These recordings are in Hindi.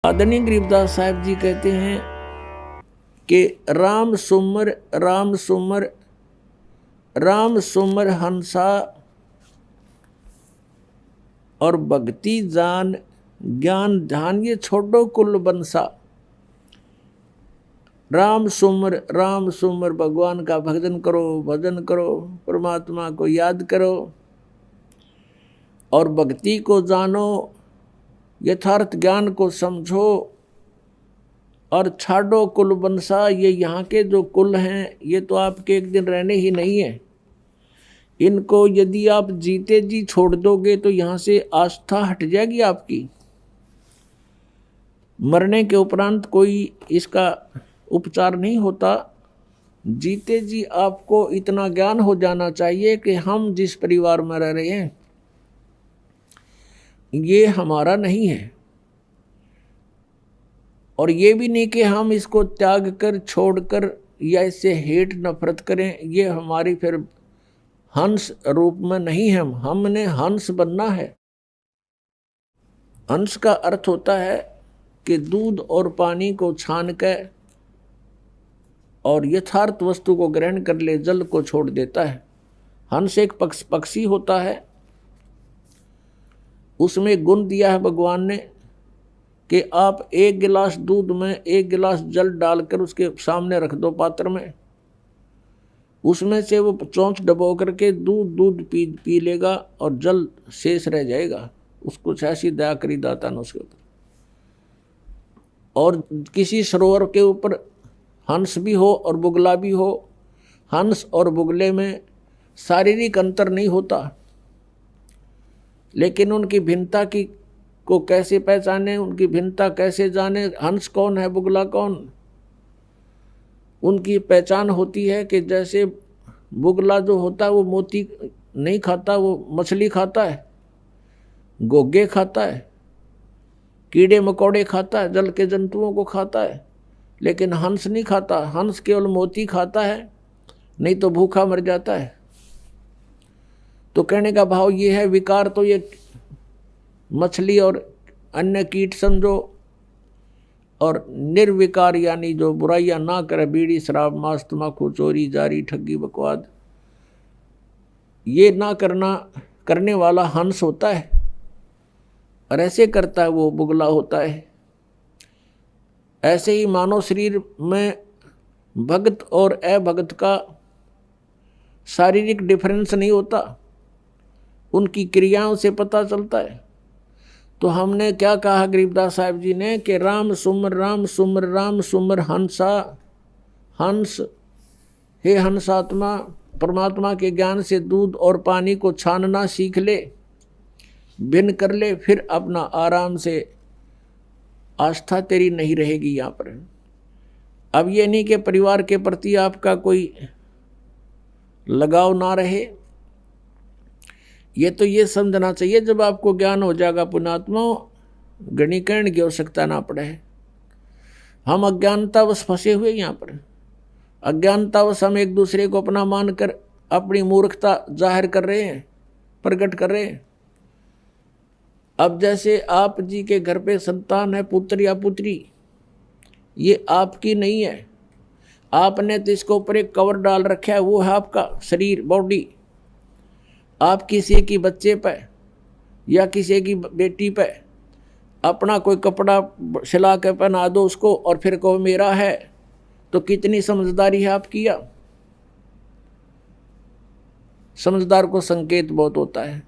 आदरणीय गरीबदास साहब जी कहते हैं कि राम सुमर राम सुमर राम सुमर हंसा और भक्ति जान ज्ञान ध्यान ये छोड़ो कुल बंसा। राम सुमर भगवान का भजन करो, भजन करो, परमात्मा को याद करो और भक्ति को जानो, यथार्थ ज्ञान को समझो और छाड़ो कुल बंसा। ये यहाँ के जो कुल हैं ये तो आपके एक दिन रहने ही नहीं है। इनको यदि आप जीते जी छोड़ दोगे तो यहाँ से आस्था हट जाएगी आपकी। मरने के उपरांत कोई इसका उपचार नहीं होता। जीते जी आपको इतना ज्ञान हो जाना चाहिए कि हम जिस परिवार में रह रहे हैं ये हमारा नहीं है, और ये भी नहीं कि हम इसको त्याग कर छोड़कर या इससे हेट नफरत करें। ये हमारी फिर हंस रूप में नहीं है, हमने हंस बनना है। हंस का अर्थ होता है कि दूध और पानी को छान कर और यथार्थ वस्तु को ग्रहण कर ले, जल को छोड़ देता है। हंस एक पक्षी होता है, उसमें गुण दिया है भगवान ने कि आप एक गिलास दूध में एक गिलास जल डालकर उसके सामने रख दो पात्र में, उसमें से वो चोंच डबो करके दूध पी लेगा और जल शेष रह जाएगा। उसको ऐसी दया करी दाता ने उसके ऊपर। और किसी सरोवर के ऊपर हंस भी हो और बुगला भी हो, हंस और बुगले में शारीरिक अंतर नहीं होता, लेकिन उनकी भिन्नता को कैसे पहचाने, उनकी भिन्नता कैसे जाने, हंस कौन है बुगला कौन। उनकी पहचान होती है कि जैसे बुगला जो होता है वो मोती नहीं खाता, वो मछली खाता है, गोगे खाता है, कीड़े मकोड़े खाता है, जल के जंतुओं को खाता है, लेकिन हंस नहीं खाता। हंस केवल मोती खाता है, नहीं तो भूखा मर जाता है। तो कहने का भाव ये है, विकार तो ये मछली और अन्य कीट समझो, और निर्विकार यानी जो बुराइयां ना करे, बीड़ी शराब मांस तम्बाकू चोरी जारी ठगी बकवाद, ये ना करने वाला हंस होता है, और ऐसे करता है वो बुगला होता है। ऐसे ही मानव शरीर में भगत और अभगत का शारीरिक डिफरेंस नहीं होता, उनकी क्रियाओं से पता चलता है। तो हमने क्या कहा गरीबदास साहब जी ने कि राम सुमर हंसा। हंस हे हंसात्मा, परमात्मा के ज्ञान से दूध और पानी को छानना सीख ले, भिन्न कर ले, फिर अपना आराम से आस्था तेरी नहीं रहेगी यहाँ पर। अब ये नहीं कि परिवार के प्रति आपका कोई लगाव ना रहे, ये तो ये समझना चाहिए जब आपको ज्ञान हो जाएगा पुण्यात्मा, गणीकरण की आवश्यकता ना पड़े। हम अज्ञानतावश फंसे हुए यहाँ पर, अज्ञानतावश हम एक दूसरे को अपना मानकर अपनी मूर्खता जाहिर कर रहे हैं, प्रकट कर रहे हैं। अब जैसे आप जी के घर पे संतान है, पुत्र या पुत्री, ये आपकी नहीं है, आपने तो इसके ऊपर एक कवर डाल रखा है, वो है आपका शरीर बॉडी। आप किसी की बच्चे पे या किसी की बेटी पे अपना कोई कपड़ा सिला के पहना दो उसको और फिर कहो मेरा है, तो कितनी समझदारी है आपकी। या समझदार को संकेत बहुत होता है।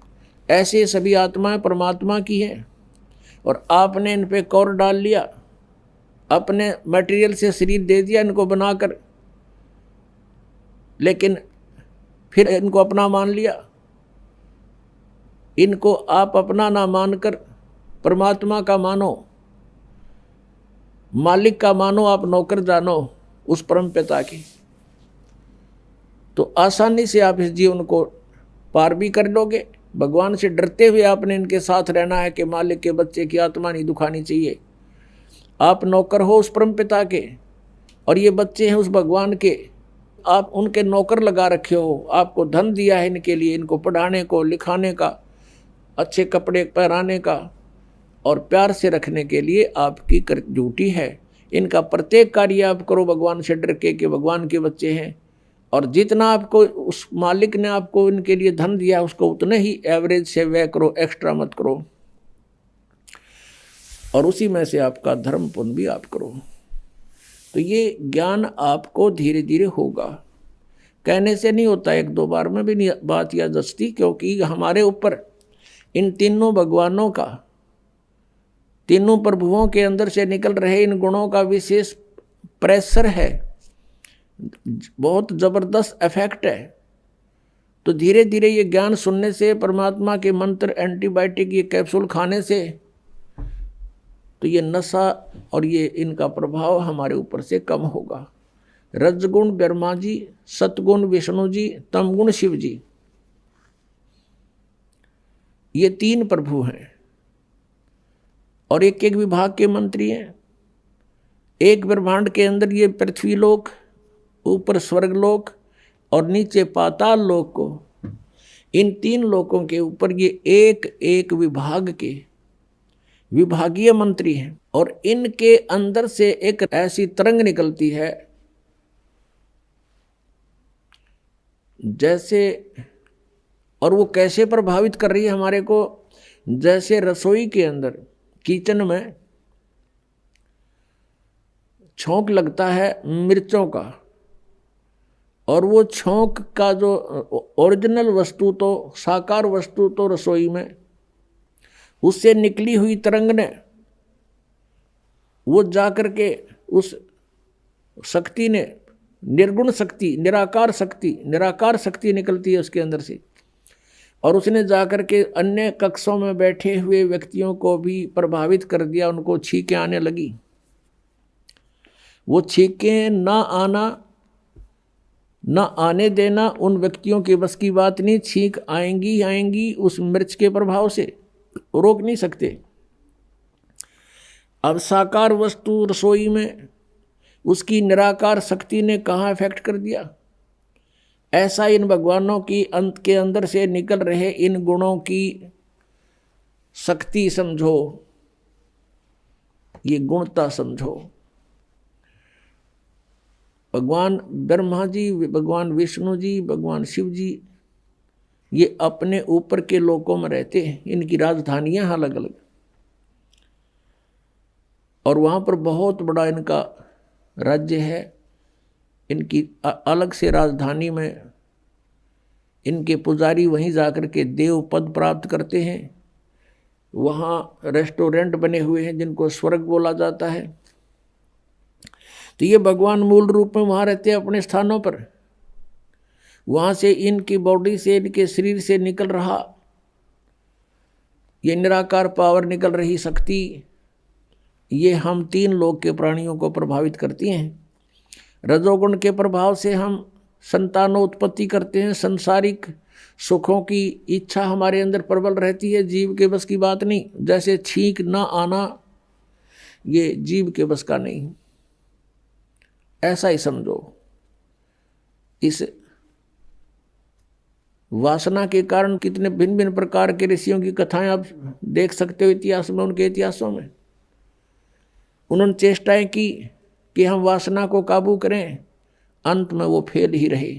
ऐसे सभी आत्माएं परमात्मा की हैं, और आपने इन पे कौर डाल लिया, अपने मटेरियल से शरीर दे दिया इनको बनाकर, लेकिन फिर इनको अपना मान लिया। इनको आप अपना ना मानकर परमात्मा का मानो, मालिक का मानो, आप नौकर जानो उस परम पिता की, तो आसानी से आप इस जीवन को पार भी कर लोगे। भगवान से डरते हुए आपने इनके साथ रहना है कि मालिक के बच्चे की आत्मा नहीं दुखानी चाहिए। आप नौकर हो उस परम पिता के, और ये बच्चे हैं उस भगवान के, आप उनके नौकर लगा रखे हो। आपको धन दिया है इनके लिए, इनको पढ़ाने को, लिखाने का, अच्छे कपड़े पहनाने का, और प्यार से रखने के लिए आपकी ड्यूटी है। इनका प्रत्येक कार्य आप करो भगवान से डर के कि भगवान के बच्चे हैं, और जितना आपको उस मालिक ने आपको इनके लिए धन दिया उसको उतने ही एवरेज से व्यय करो, एक्स्ट्रा मत करो, और उसी में से आपका धर्म पुण्य भी आप करो। तो ये ज्ञान आपको धीरे धीरे होगा, कहने से नहीं होता, एक दो बार में भी नहीं बात या दस्ती, क्योंकि हमारे ऊपर इन तीनों भगवानों का, तीनों प्रभुओं के अंदर से निकल रहे इन गुणों का विशेष प्रेशर है, बहुत जबरदस्त इफेक्ट है। तो धीरे धीरे ये ज्ञान सुनने से, परमात्मा के मंत्र, एंटीबायोटिक, ये कैप्सूल खाने से, तो ये नशा और ये इनका प्रभाव हमारे ऊपर से कम होगा। रजगुण ब्रह्मा जी, सतगुण विष्णु जी, तमगुण शिव जी, ये तीन प्रभु हैं और एक एक विभाग के मंत्री हैं। एक ब्रह्मांड के अंदर ये पृथ्वी लोक, ऊपर स्वर्गलोक और नीचे पाताल लोक को, इन तीन लोकों के ऊपर ये एक एक विभाग के विभागीय मंत्री हैं, और इनके अंदर से एक ऐसी तरंग निकलती है जैसे, और वो कैसे प्रभावित कर रही है हमारे को, जैसे रसोई के अंदर किचन में छौंक लगता है मिर्चों का, और वो छौंक का जो ओरिजिनल वस्तु तो, साकार वस्तु तो रसोई में, उससे निकली हुई तरंग ने वो जाकर के उस शक्ति ने, निर्गुण शक्ति, निराकार शक्ति निकलती है उसके अंदर से, और उसने जाकर के अन्य कक्षों में बैठे हुए व्यक्तियों को भी प्रभावित कर दिया, उनको छींकें आने लगी। वो छींकें ना आने देना उन व्यक्तियों के बस की बात नहीं, छींक आएंगी उस मिर्च के प्रभाव से, रोक नहीं सकते। अब साकार वस्तु रसोई में उसकी निराकार शक्ति ने कहाँ इफेक्ट कर दिया, ऐसा इन भगवानों की अंत के अंदर से निकल रहे इन गुणों की शक्ति समझो, ये गुणता समझो। भगवान ब्रह्मा जी, भगवान विष्णु जी, भगवान शिव जी, ये अपने ऊपर के लोकों में रहते हैं, इनकी राजधानियां अलग अलग, और वहाँ पर बहुत बड़ा इनका राज्य है। इनकी अलग से राजधानी में इनके पुजारी वहीं जाकर के देव पद प्राप्त करते हैं। वहाँ रेस्टोरेंट बने हुए हैं जिनको स्वर्ग बोला जाता है। तो ये भगवान मूल रूप में वहाँ रहते हैं अपने स्थानों पर। वहाँ से इनकी बॉडी से, इनके शरीर से निकल रहा ये निराकार पावर, निकल रही शक्ति, ये हम तीन लोक के प्राणियों को प्रभावित करती हैं। रजोगुण के प्रभाव से हम संतानोत्पत्ति करते हैं, संसारिक सुखों की इच्छा हमारे अंदर प्रबल रहती है, जीव के बस की बात नहीं। जैसे छींक ना आना ये जीव के बस का नहीं, ऐसा ही समझो। इस वासना के कारण कितने भिन्न भिन्न प्रकार के ऋषियों की कथाएं आप देख सकते हो इतिहास में, उनके इतिहासों में। उन्होंने चेष्टाएं की कि हम वासना को काबू करें, अंत में वो फेल ही रहे।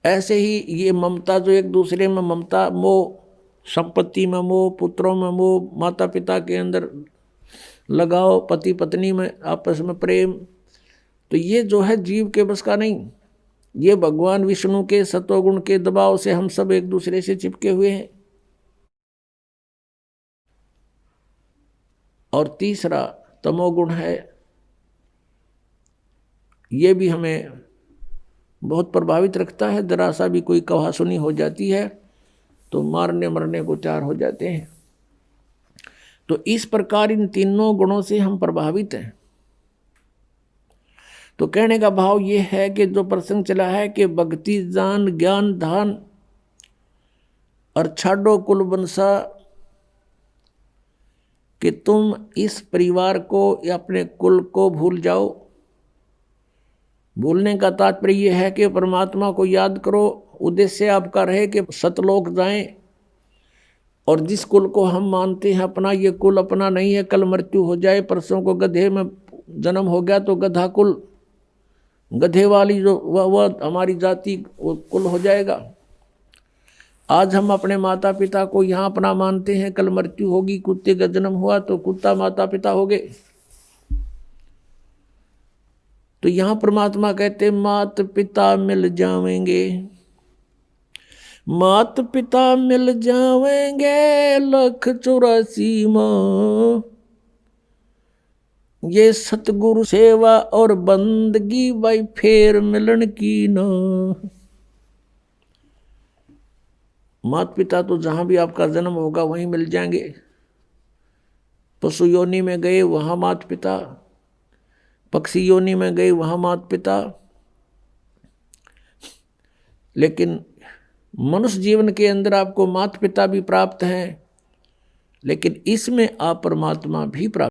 ऐसे ही ये ममता, जो एक दूसरे में ममता, मोह, संपत्ति में मोह, पुत्रों में मोह, माता पिता के अंदर लगाओ, पति पत्नी में आपस में प्रेम, तो ये जो है जीव के बस का नहीं। ये भगवान विष्णु के सत्वगुण के दबाव से हम सब एक दूसरे से चिपके हुए हैं। और तीसरा तमोगुण है, ये भी हमें बहुत प्रभावित रखता है। जरा सा भी कोई कहासुनी हो जाती है तो मारने मरने को तैयार हो जाते हैं। तो इस प्रकार इन तीनों गुणों से हम प्रभावित हैं। तो कहने का भाव ये है कि जो प्रसंग चला है कि भक्ति जान ज्ञान धान और छाड़ो कुल बंसा, कि तुम इस परिवार को या अपने कुल को भूल जाओ। भूलने का तात्पर्य यह है कि परमात्मा को याद करो, उद्देश्य आपका रहे कि सतलोक जाएं और जिस कुल को हम मानते हैं अपना, ये कुल अपना नहीं है। कल मृत्यु हो जाए, परसों को गधे में जन्म हो गया तो गधा कुल, गधे वाली जो वह हमारी जाति वो कुल हो जाएगा। आज हम अपने माता पिता को यहाँ अपना मानते हैं, कल मृत्यु होगी, कुत्ते का जन्म हुआ तो कुत्ता माता पिता हो गए। तो यहाँ परमात्मा कहते मात पिता मिल जावेंगे, मात पिता मिल जावेंगे 184 माँ। ये सतगुरु सेवा और बंदगी भाई फेर मिलन की ना। माता पिता तो जहां भी आपका जन्म होगा वहीं मिल जाएंगे। पशु योनि में गए वहां माता पिता, पक्षी योनि में गए वहां माता पिता, लेकिन मनुष्य जीवन के अंदर आपको माता पिता भी प्राप्त हैं, लेकिन इसमें आप परमात्मा भी प्राप्त